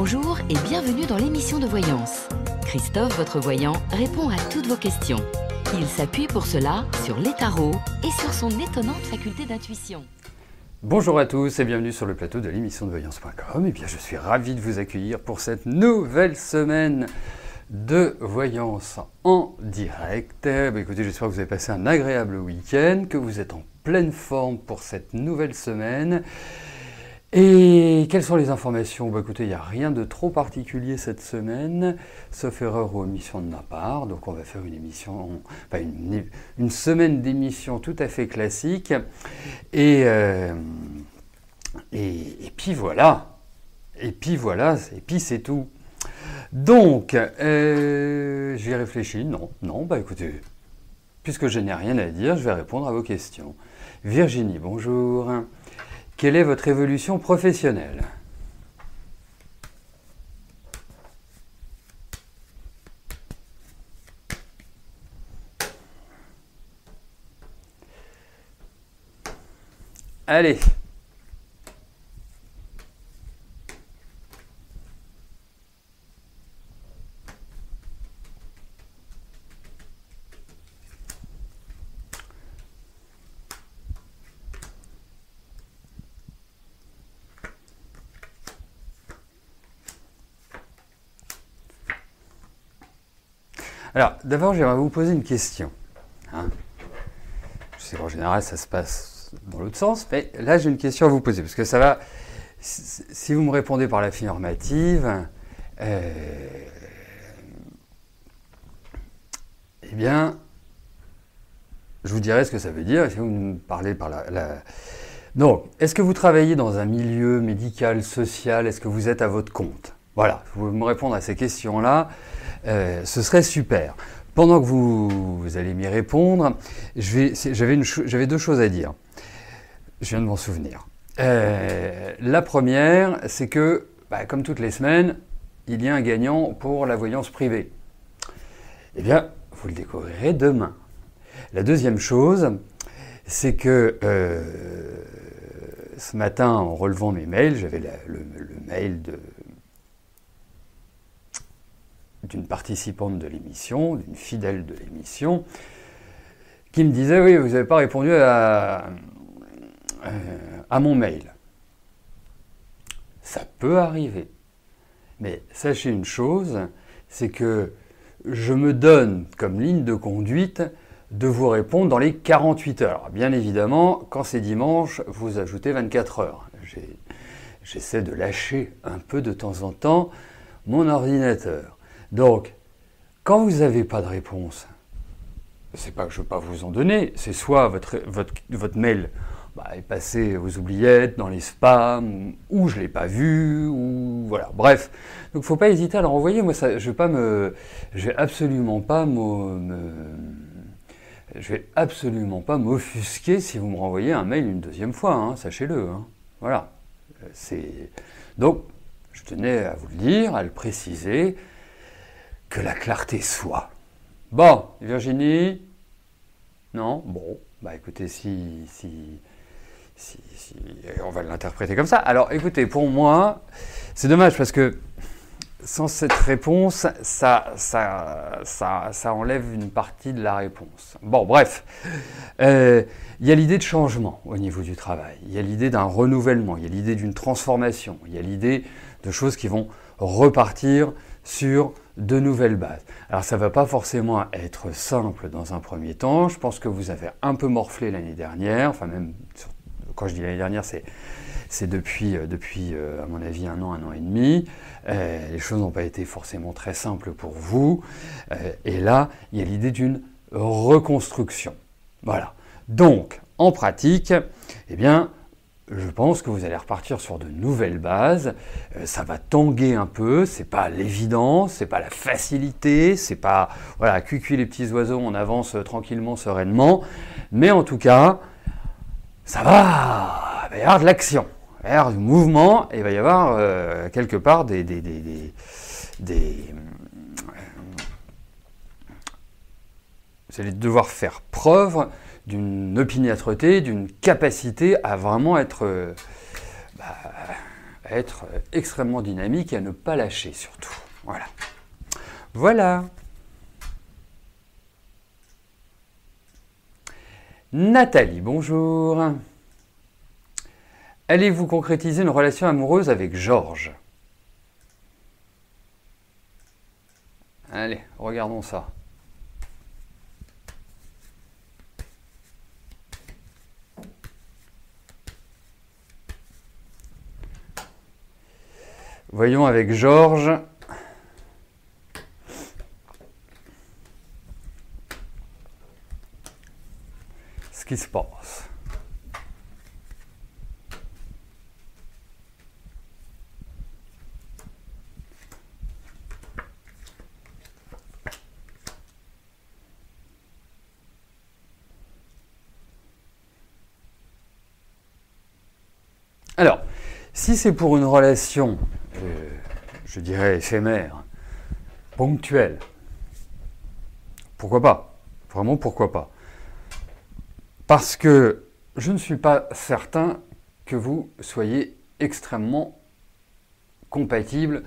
Bonjour et bienvenue dans l'émission de voyance. Christophe, votre voyant, répond à toutes vos questions. Il s'appuie pour cela sur les tarots et sur son étonnante faculté d'intuition. Bonjour à tous et bienvenue sur le plateau de l'émission de voyance.com. Et bien, je suis ravi de vous accueillir pour cette nouvelle semaine de voyance en direct. Écoutez, j'espère que vous avez passé un agréable week-end, que vous êtes en pleine forme pour cette nouvelle semaine. Et quelles sont les informations ? Écoutez, il n'y a rien de trop particulier cette semaine, sauf erreur ou omission de ma part. Donc on va faire une émission, une semaine d'émission tout à fait classique. Et puis voilà. Et puis c'est tout. Donc, j'y ai réfléchi. Non, écoutez, puisque je n'ai rien à dire, je vais répondre à vos questions. Virginie, bonjour. Quelle est votre évolution professionnelle ? Allez. Alors, d'abord, j'aimerais vous poser une question. Je sais qu'en général, ça se passe dans l'autre sens, mais là, j'ai une question à vous poser, parce que ça va... Si vous me répondez par l'affirmative, eh bien, je vous dirai ce que ça veut dire, si vous me parlez par la... Donc, est-ce que vous travaillez dans un milieu médical, social ? Est-ce que vous êtes à votre compte ? Voilà, si vous me répondre à ces questions-là, ce serait super. Pendant que vous allez m'y répondre, j'avais deux choses à dire. Je viens de m'en souvenir. La première, c'est que, comme toutes les semaines, il y a un gagnant pour la voyance privée. Eh bien, vous le découvrirez demain. La deuxième chose, c'est que ce matin, en relevant mes mails, j'avais le mail d'une participante de l'émission, d'une fidèle de l'émission, qui me disait « Oui, vous n'avez pas répondu à mon mail. » Ça peut arriver. Mais sachez une chose, c'est que je me donne comme ligne de conduite de vous répondre dans les 48 heures. Alors, bien évidemment, quand c'est dimanche, vous ajoutez 24 heures. J'essaie de lâcher un peu de temps en temps mon ordinateur. Donc, quand vous n'avez pas de réponse, c'est pas que je ne veux pas vous en donner, c'est soit votre mail est passé aux oubliettes, dans les spams, ou je ne l'ai pas vu, ou voilà. Bref, donc il ne faut pas hésiter à le renvoyer. Moi, ça, je vais absolument pas m'offusquer si vous me renvoyez un mail une deuxième fois, sachez-le. Voilà. Donc, je tenais à vous le dire, à le préciser, que la clarté soit. Bon, Virginie ? Non ? Bon, écoutez, si on va l'interpréter comme ça. Alors, écoutez, pour moi, c'est dommage parce que sans cette réponse, ça enlève une partie de la réponse. Bon, bref. Il y a l'idée de changement au niveau du travail. Il y a l'idée d'un renouvellement. Il y a l'idée d'une transformation. Il y a l'idée de choses qui vont repartir sur de nouvelles bases. Alors ça ne va pas forcément être simple dans un premier temps. Je pense que vous avez un peu morflé l'année dernière. Enfin même, quand je dis l'année dernière, c'est depuis à mon avis, un an et demi. Les choses n'ont pas été forcément très simples pour vous. Et là, il y a l'idée d'une reconstruction. Voilà. Donc, en pratique, eh bien, je pense que vous allez repartir sur de nouvelles bases. Ça va tanguer un peu, c'est pas l'évidence, c'est pas la facilité, c'est pas cuicui les petits oiseaux, on avance tranquillement, sereinement. Mais en tout cas, ça va, il va y avoir de l'action, il va y avoir du mouvement, et il va y avoir quelque part vous allez devoir faire preuve d'une opiniâtreté, d'une capacité à vraiment être être extrêmement dynamique et à ne pas lâcher surtout. Voilà. Voilà. Nathalie, bonjour. Allez-vous concrétiser une relation amoureuse avec Georges? Allez, regardons ça. Voyons avec Georges. Ce qui se passe. Alors, si c'est pour une relation, je dirais éphémère, ponctuelle, pourquoi pas? Vraiment, pourquoi pas? Parce que je ne suis pas certain que vous soyez extrêmement compatible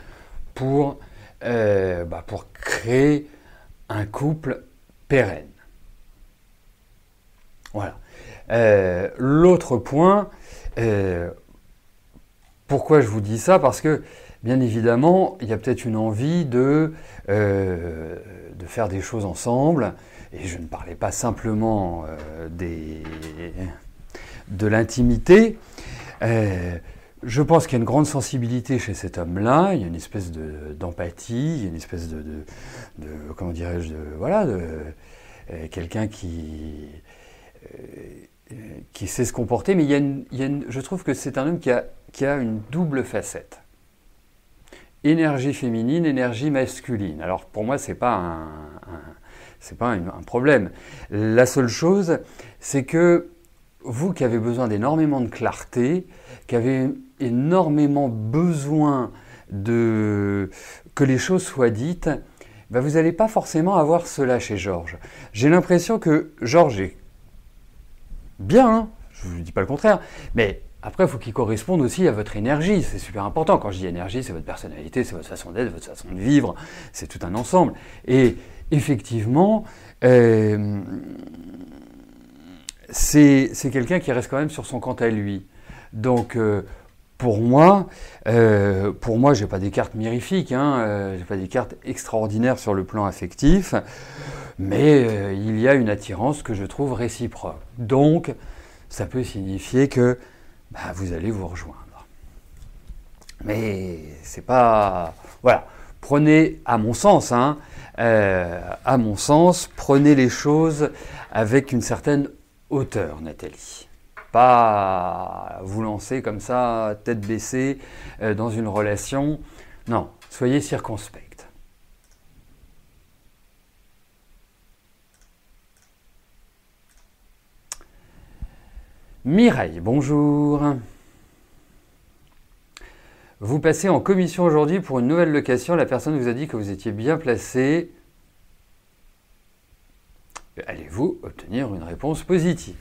pour créer un couple pérenne. Voilà. L'autre point, pourquoi je vous dis ça? Parce que, bien évidemment, il y a peut-être une envie de faire des choses ensemble. Et je ne parlais pas simplement de l'intimité. Je pense qu'il y a une grande sensibilité chez cet homme-là. Il y a une espèce d'empathie, il y a une espèce comment dirais-je, quelqu'un qui sait se comporter. Mais je trouve que c'est un homme qui a une double facette. Énergie féminine, énergie masculine. Alors pour moi, c'est pas un problème. La seule chose, c'est que vous qui avez besoin d'énormément de clarté, qui avez énormément besoin que les choses soient dites, vous n'allez pas forcément avoir cela chez Georges. J'ai l'impression que Georges est bien, hein, je ne vous dis pas le contraire, mais après, il faut qu'il corresponde aussi à votre énergie. C'est super important. Quand je dis énergie, c'est votre personnalité, c'est votre façon d'être, votre façon de vivre. C'est tout un ensemble. Et effectivement, c'est quelqu'un qui reste quand même sur son quant à lui. Donc, pour moi, j'ai pas des cartes mirifiques, hein, j'ai pas des cartes extraordinaires sur le plan affectif, mais il y a une attirance que je trouve réciproque. Donc, ça peut signifier que vous allez vous rejoindre. Mais c'est pas... Voilà. Prenez, à mon sens, prenez les choses avec une certaine hauteur, Nathalie. Pas vous lancer comme ça, tête baissée, dans une relation. Non, soyez circonspecte. Mireille, bonjour. Vous passez en commission aujourd'hui pour une nouvelle location. La personne vous a dit que vous étiez bien placé. Allez-vous obtenir une réponse positive?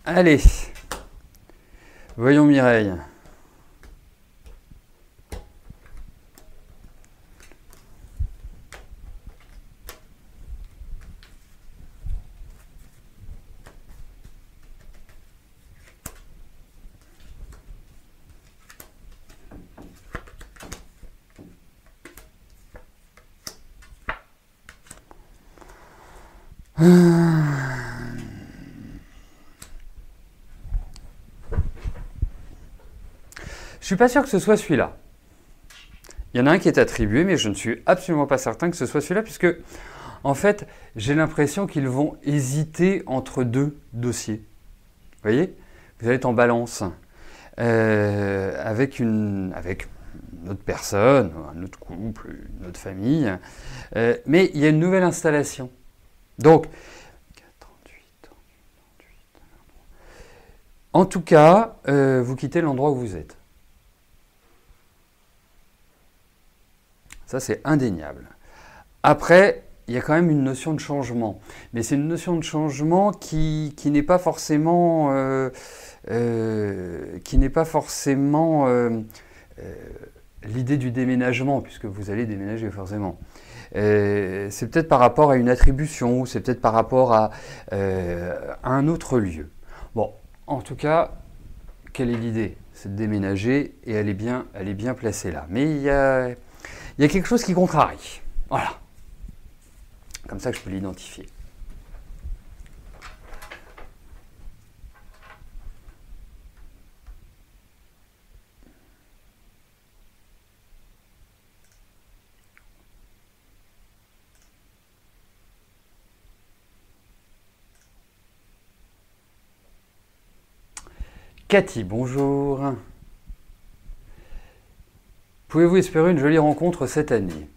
Allez, voyons Mireille. Je suis pas sûr que ce soit celui-là. Il y en a un qui est attribué, mais je ne suis absolument pas certain que ce soit celui-là, puisque, en fait, j'ai l'impression qu'ils vont hésiter entre deux dossiers. Vous voyez? Vous allez être en balance avec une autre personne, un autre couple, une autre famille, mais il y a une nouvelle installation. Donc, en tout cas, vous quittez l'endroit où vous êtes. Ça, c'est indéniable. Après, il y a quand même une notion de changement. Mais c'est une notion de changement qui n'est pas forcément, l'idée du déménagement, puisque vous allez déménager forcément. C'est peut-être par rapport à une attribution, ou c'est peut-être par rapport à un autre lieu. Bon, en tout cas, quelle est l'idée? C'est de déménager et elle est bien placée là. Mais il y a quelque chose qui contrarie. Voilà. Comme ça que je peux l'identifier. Cathy, bonjour. Pouvez-vous espérer une jolie rencontre cette année?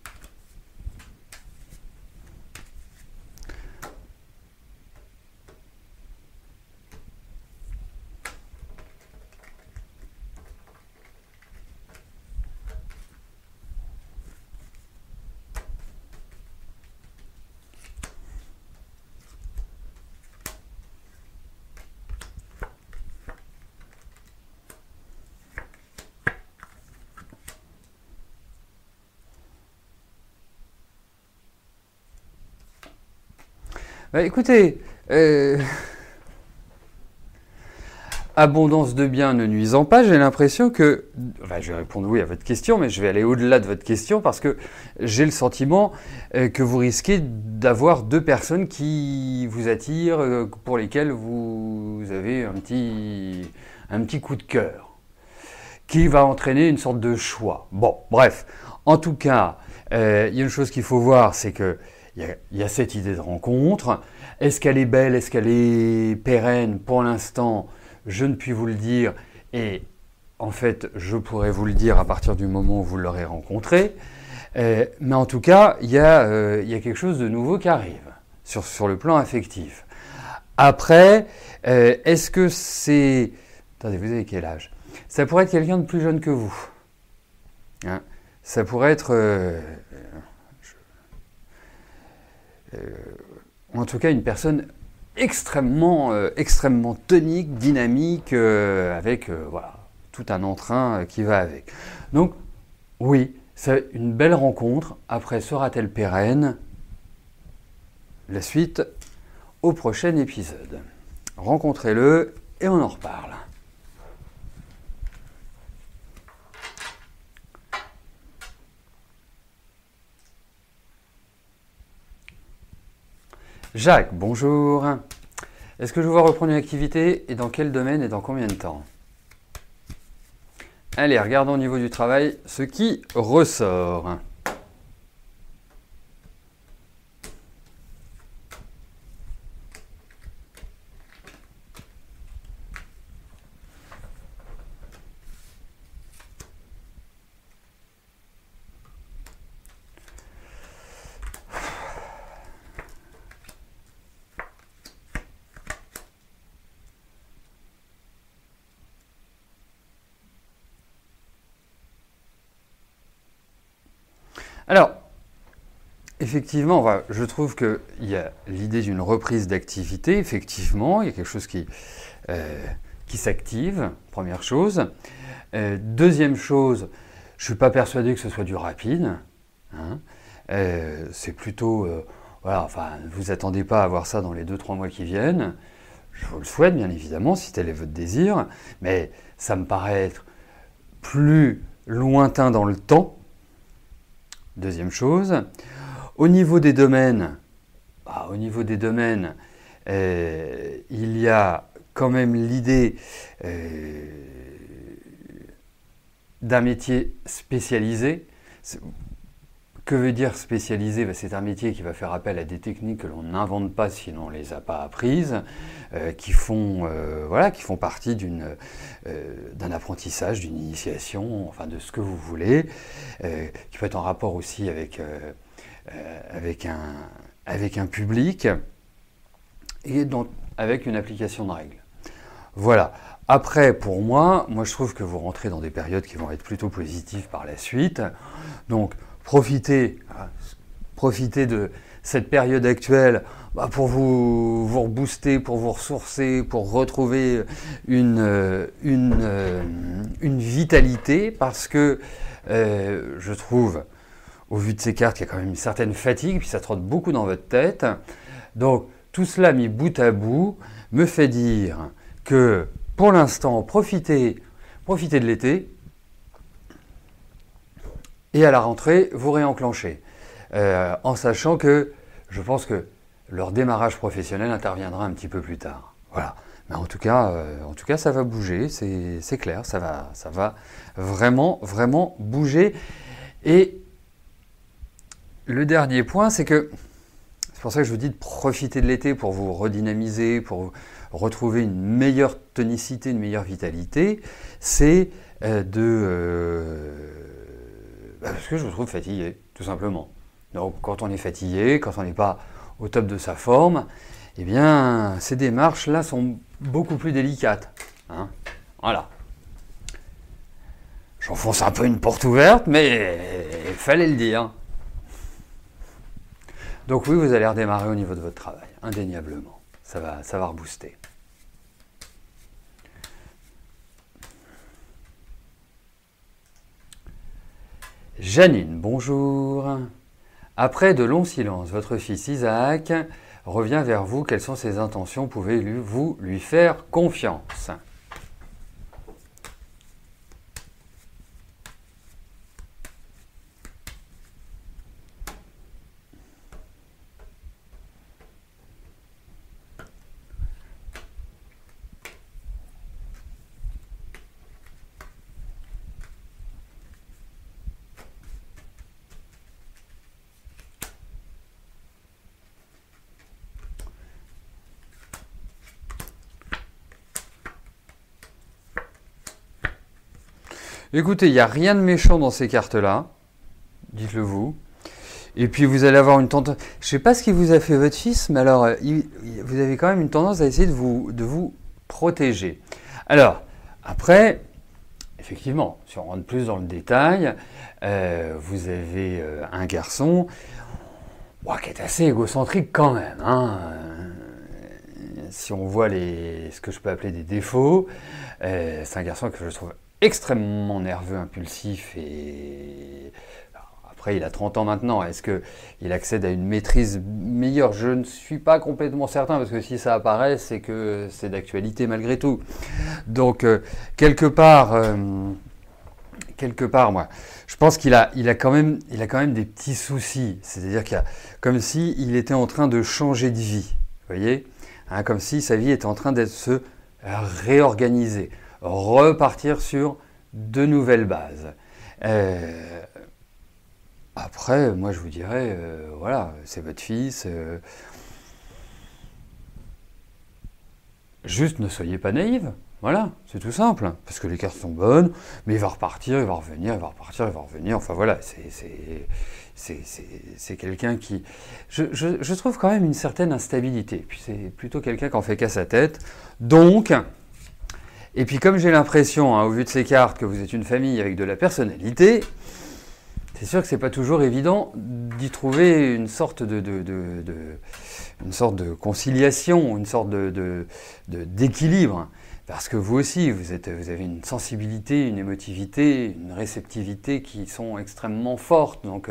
Bah, écoutez, abondance de biens ne nuisant pas, j'ai l'impression que... Enfin, je vais répondre oui à votre question, mais je vais aller au-delà de votre question parce que j'ai le sentiment que vous risquez d'avoir deux personnes qui vous attirent, pour lesquelles vous avez un petit coup de cœur, qui va entraîner une sorte de choix. Bon, bref, en tout cas, il y a une chose qu'il faut voir, c'est que il y a cette idée de rencontre. Est-ce qu'elle est belle? Est-ce qu'elle est pérenne? Pour l'instant, je ne puis vous le dire. Et en fait, je pourrais vous le dire à partir du moment où vous l'aurez rencontré. Mais en tout cas, il y a quelque chose de nouveau qui arrive sur le plan affectif. Après, est-ce que c'est... Attendez, vous avez quel âge? Ça pourrait être quelqu'un de plus jeune que vous. Hein? Ça pourrait être... en tout cas une personne extrêmement tonique, dynamique, avec voilà, tout un entrain qui va avec. Donc oui, c'est une belle rencontre. Après, sera-t-elle pérenne? La suite au prochain épisode. Rencontrez-le et on en reparle. Jacques, bonjour. Est-ce que je vois reprendre une activité et dans quel domaine et dans combien de temps? Allez, regardons au niveau du travail ce qui ressort. Alors, effectivement, je trouve qu'il y a l'idée d'une reprise d'activité. Effectivement, il y a quelque chose qui s'active, première chose. Deuxième chose, je ne suis pas persuadé que ce soit du rapide. Hein. C'est plutôt... voilà, enfin, ne vous attendez pas à voir ça dans les 2-3 mois qui viennent. Je vous le souhaite, bien évidemment, si tel est votre désir. Mais ça me paraît être plus lointain dans le temps. Deuxième chose, au niveau des domaines, il y a quand même l'idée d'un métier spécialisé. Que veut dire spécialisé? C'est un métier qui va faire appel à des techniques que l'on n'invente pas si l'on ne les a pas apprises, qui font partie d'un apprentissage, d'une initiation, enfin de ce que vous voulez, qui peut être en rapport aussi avec un public et donc avec une application de règles. Voilà. Après, pour moi, je trouve que vous rentrez dans des périodes qui vont être plutôt positives par la suite. Donc, profitez de cette période actuelle pour vous rebooster, pour vous ressourcer, pour retrouver une vitalité, parce que je trouve, au vu de ces cartes, qu'il y a quand même une certaine fatigue, puis ça trotte beaucoup dans votre tête. Donc tout cela mis bout à bout me fait dire que pour l'instant, profitez de l'été, et à la rentrée, vous réenclenchez. En sachant que je pense que leur démarrage professionnel interviendra un petit peu plus tard. Voilà. Mais en tout cas, ça va bouger, c'est clair, ça va vraiment, vraiment bouger. Et le dernier point, c'est que, c'est pour ça que je vous dis de profiter de l'été pour vous redynamiser, pour retrouver une meilleure tonicité, une meilleure vitalité, c'est parce que je vous trouve fatigué, tout simplement. Donc quand on est fatigué, quand on n'est pas au top de sa forme, eh bien ces démarches-là sont beaucoup plus délicates. Hein, voilà. J'enfonce un peu une porte ouverte, mais il fallait le dire. Donc oui, vous allez redémarrer au niveau de votre travail, indéniablement. Ça va rebooster. Janine, bonjour. Après de longs silences, votre fils Isaac revient vers vous. Quelles sont ses intentions? Pouvez-vous lui faire confiance? Écoutez, il n'y a rien de méchant dans ces cartes-là, dites-le vous. Et puis vous allez avoir une tendance... Je ne sais pas ce qui vous a fait votre fils, mais alors vous avez quand même une tendance à essayer de vous protéger. Alors, après, effectivement, si on rentre plus dans le détail, vous avez un garçon qui est assez égocentrique quand même. Hein. Si on voit ce que je peux appeler des défauts, c'est un garçon que je trouve extrêmement nerveux, impulsif, et après il a 30 ans maintenant, est-ce qu'il accède à une maîtrise meilleure? Je ne suis pas complètement certain, parce que si ça apparaît, c'est que c'est d'actualité malgré tout. Donc quelque part, moi, je pense qu'il a quand même des petits soucis, c'est-à-dire qu'il y a comme si il était en train de changer de vie, vous voyez, hein, comme si sa vie était en train d'être se réorganiser, repartir sur de nouvelles bases. Après, moi je vous dirais, voilà, c'est votre fils. Juste ne soyez pas naïve. Voilà, c'est tout simple. Parce que les cartes sont bonnes, mais il va repartir, il va revenir, il va repartir, il va revenir. Enfin voilà, c'est quelqu'un qui... Je trouve quand même une certaine instabilité. Puis c'est plutôt quelqu'un qui en fait qu'à sa tête. Donc... Et puis comme j'ai l'impression, hein, au vu de ces cartes, que vous êtes une famille avec de la personnalité, c'est sûr que c'est pas toujours évident d'y trouver une sorte de conciliation, une sorte d'équilibre. Parce que vous aussi, vous avez une sensibilité, une émotivité, une réceptivité qui sont extrêmement fortes, donc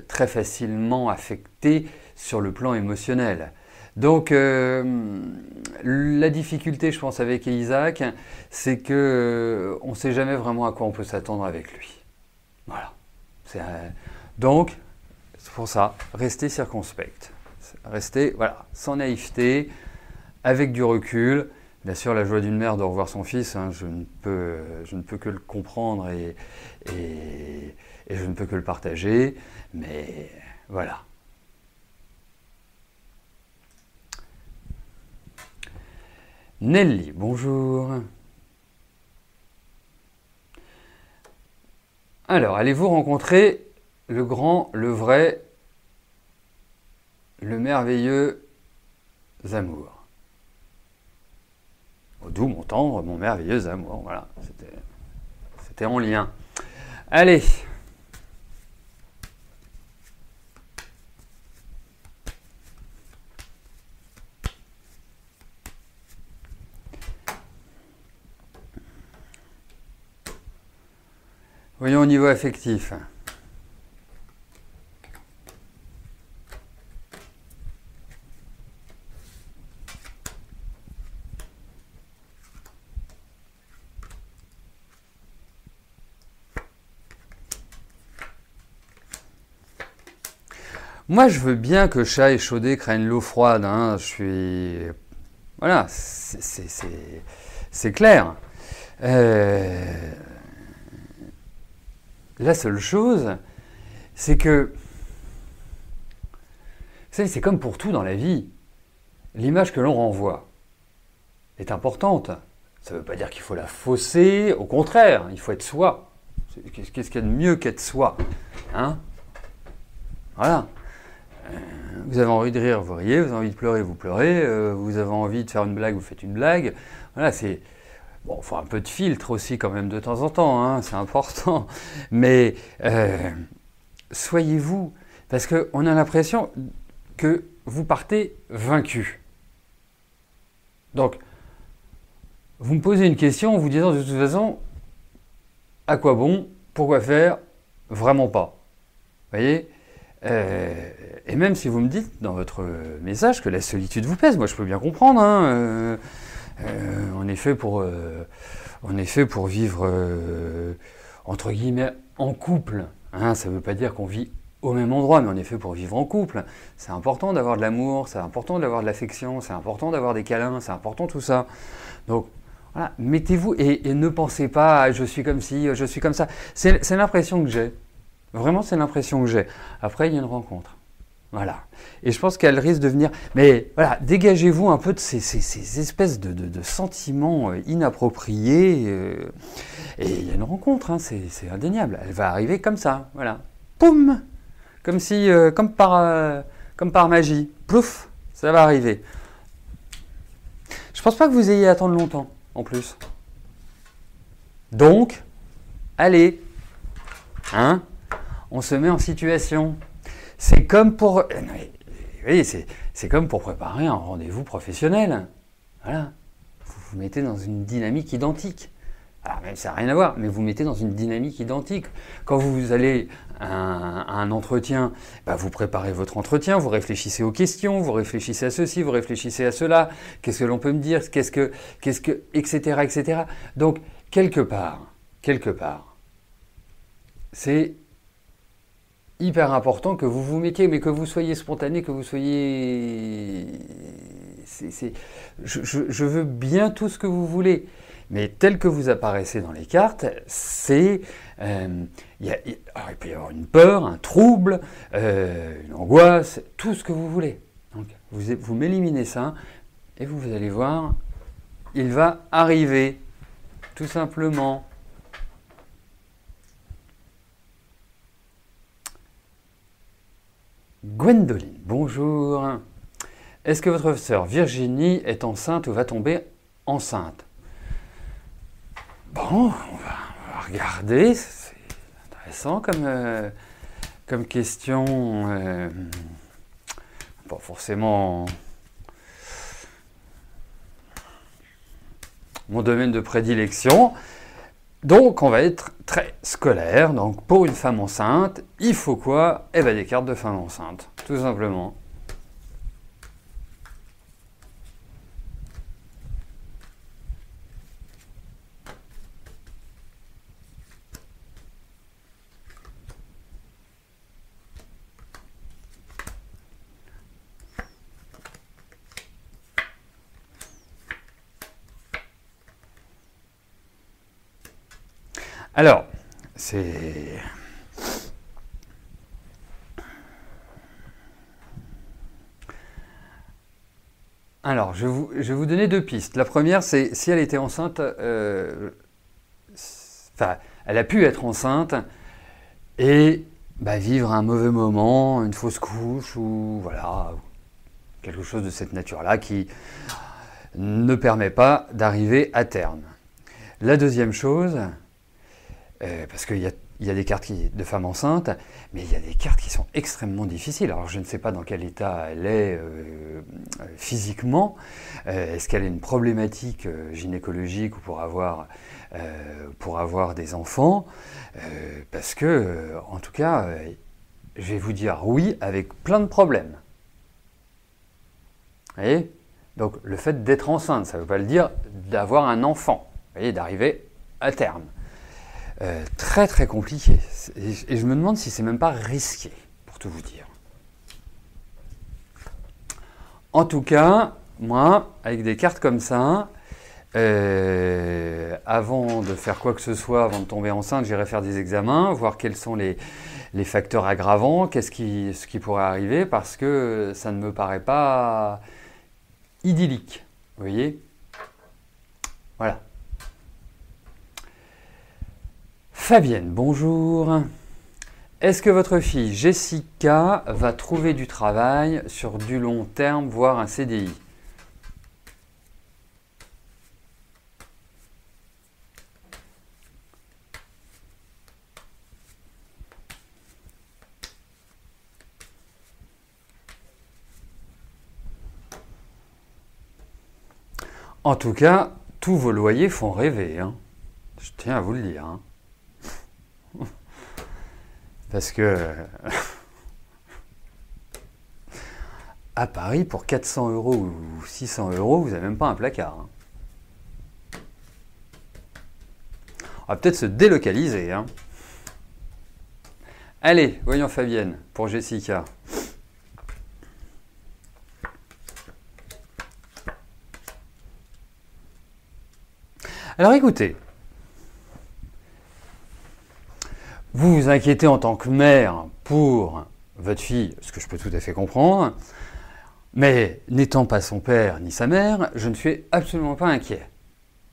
très facilement affectées sur le plan émotionnel. Donc, la difficulté, je pense, avec Isaac, c'est que on ne sait jamais vraiment à quoi on peut s'attendre avec lui. Voilà. Donc, c'est pour ça, restez circonspect. Restez, voilà, sans naïveté, avec du recul. Bien sûr, la joie d'une mère de revoir son fils, hein, je ne peux que le comprendre et je ne peux que le partager. Mais voilà. Nelly, bonjour. Alors, allez-vous rencontrer le grand, le vrai, le merveilleux amour? Au doux, mon tendre, mon merveilleux amour. Voilà, c'était en lien. Allez. Voyons au niveau affectif. Moi, je veux bien que chat échaudé craigne l'eau froide. Hein. Je suis... Voilà, c'est clair. La seule chose, c'est que... Vous savez, c'est comme pour tout dans la vie. L'image que l'on renvoie est importante. Ça ne veut pas dire qu'il faut la fausser. Au contraire, il faut être soi. Qu'est-ce qu'il y a de mieux qu'être soi, hein? Voilà. Vous avez envie de rire, vous riez. Vous avez envie de pleurer, vous pleurez. Vous avez envie de faire une blague, vous faites une blague. Voilà, c'est... Bon, il faut un peu de filtre aussi quand même de temps en temps, hein, c'est important. Mais soyez vous, parce qu'on a l'impression que vous partez vaincu. Donc, vous me posez une question en vous disant de toute façon, à quoi bon, pourquoi faire, vraiment pas. Vous voyez? Et même si vous me dites dans votre message que la solitude vous pèse, moi je peux bien comprendre, hein, on est fait pour vivre entre guillemets en couple. Hein, ça ne veut pas dire qu'on vit au même endroit, mais on est fait pour vivre en couple. C'est important d'avoir de l'amour, c'est important d'avoir de l'affection, c'est important d'avoir des câlins, c'est important tout ça. Donc voilà, mettez-vous et ne pensez pas je suis comme ci, je suis comme ça. C'est l'impression que j'ai. Vraiment, c'est l'impression que j'ai. Après, il y a une rencontre. Voilà. Et je pense qu'elle risque de venir... Mais voilà, dégagez-vous un peu de ces espèces de sentiments inappropriés. Et il y a une rencontre, hein, c'est indéniable. Elle va arriver comme ça, voilà. Poum! Comme si, comme par magie. Plouf! Ça va arriver. Je pense pas que vous ayez à attendre longtemps, en plus. Donc, allez. Hein? On se met en situation. C'est comme pour... Vous voyez, c'est comme pour préparer un rendez-vous professionnel. Voilà. Vous vous mettez dans une dynamique identique. Alors même ça n'a rien à voir, mais vous mettez dans une dynamique identique. Quand vous allez à un entretien, bah vous préparez votre entretien, vous réfléchissez aux questions, vous réfléchissez à ceci, vous réfléchissez à cela. Qu'est-ce que l'on peut me dire, etc., etc. Donc, quelque part, c'est hyper important que vous vous mettiez, mais que vous soyez spontané, que vous soyez... Je veux bien tout ce que vous voulez, mais tel que vous apparaissez dans les cartes, c'est... il peut y avoir une peur, un trouble, une angoisse, tout ce que vous voulez. Donc, vous m'éliminez ça, et vous allez voir, il va arriver, tout simplement. Gwendoline, bonjour. Est-ce que votre sœur Virginie est enceinte ou va tomber enceinte? Bon, on va regarder. C'est intéressant comme question. Pas forcément mon domaine de prédilection. Donc, on va être très scolaire. Donc, pour une femme enceinte, il faut quoi? Eh bien, des cartes de femme enceinte, tout simplement. Alors, c'est... Alors, je vais vous donner deux pistes. La première, c'est si elle était enceinte, enfin, elle a pu être enceinte et vivre un mauvais moment, une fausse couche ou voilà, quelque chose de cette nature-là qui ne permet pas d'arriver à terme. La deuxième chose, parce qu'il y il y a des cartes de femmes enceintes, mais il y a des cartes qui sont extrêmement difficiles. Alors je ne sais pas dans quel état elle est physiquement. Est-ce qu'elle a une problématique gynécologique ou pour avoir des enfants? Parce que, en tout cas, je vais vous dire oui avec plein de problèmes. Vous voyez? Donc le fait d'être enceinte, ça ne veut pas le dire d'avoir un enfant, vous voyez, d'arriver à terme. Très très compliqué. Et je me demande si c'est même pas risqué, pour tout vous dire. En tout cas, moi, avec des cartes comme ça, avant de faire quoi que ce soit, avant de tomber enceinte, j'irai faire des examens, voir quels sont les facteurs aggravants, ce qui pourrait arriver, parce que ça ne me paraît pas idyllique. Vous voyez? Voilà. Fabienne, bonjour. Est-ce que votre fille Jessica va trouver du travail sur du long terme, voire un CDI? En tout cas, tous vos loyers font rêver, hein. Je tiens à vous le dire, hein. Parce que à Paris, pour 400 € ou 600 €, vous n'avez même pas un placard, hein. On va peut-être se délocaliser, hein. Allez, voyons Fabienne, pour Jessica. Alors écoutez, vous vous inquiétez en tant que mère pour votre fille, ce que je peux tout à fait comprendre, mais n'étant pas son père ni sa mère, je ne suis absolument pas inquiet.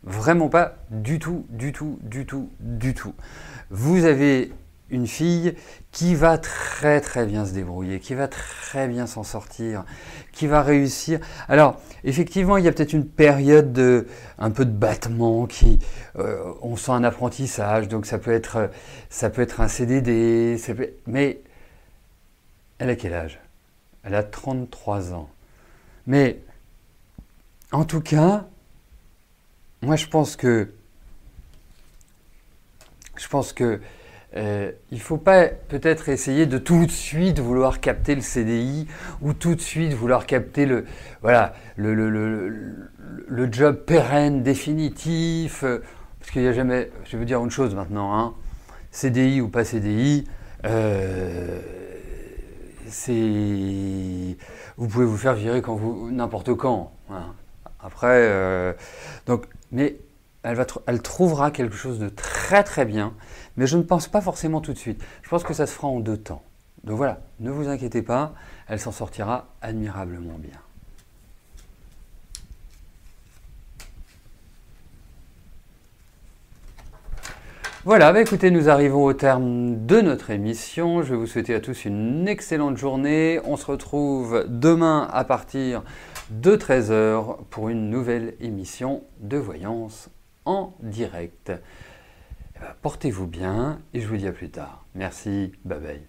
Vraiment pas du tout, du tout, du tout, du tout. Vous avez une fille qui va très très bien se débrouiller, qui va très bien s'en sortir, qui va réussir. Alors, effectivement, il y a peut-être une période un peu de battement, on sent un apprentissage, donc ça peut être un CDD, mais elle a quel âge? Elle a 33 ans. Mais, en tout cas, moi je pense que il ne faut pas peut-être essayer de tout de suite vouloir capter le CDI ou tout de suite vouloir capter le job pérenne, définitif. Parce qu'il n'y a jamais, je vais vous dire une chose maintenant, hein, CDI ou pas CDI, vous pouvez vous faire virer n'importe quand. Hein. Après, mais elle trouvera quelque chose de très très bien, mais je ne pense pas forcément tout de suite. Je pense que ça se fera en 2 temps. Donc voilà, ne vous inquiétez pas, elle s'en sortira admirablement bien. Voilà, écoutez, nous arrivons au terme de notre émission. Je vais vous souhaiter à tous une excellente journée. On se retrouve demain à partir de 13 h pour une nouvelle émission de voyance en direct. Portez-vous bien et je vous dis à plus tard. Merci, bye bye.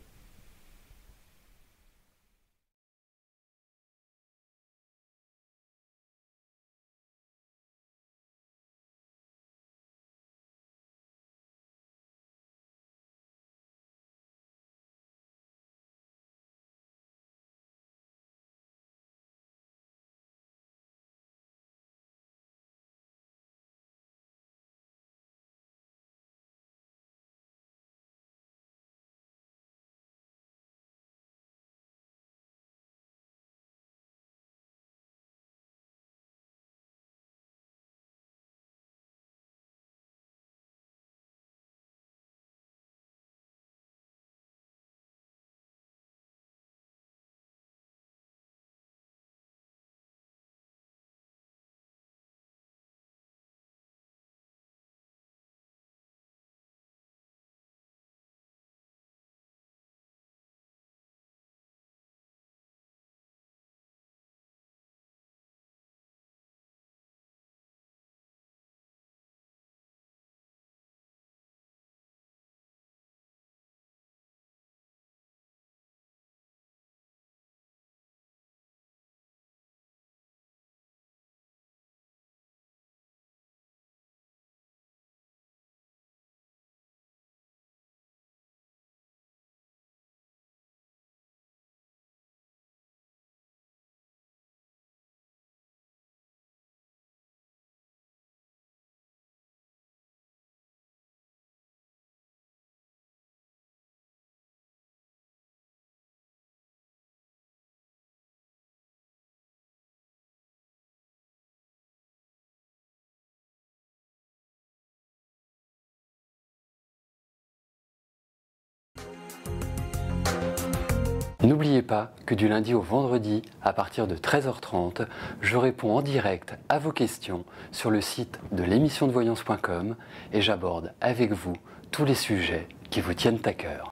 N'oubliez pas que du lundi au vendredi, à partir de 13h30, je réponds en direct à vos questions sur le site de l'émissiondevoyance.com et j'aborde avec vous tous les sujets qui vous tiennent à cœur.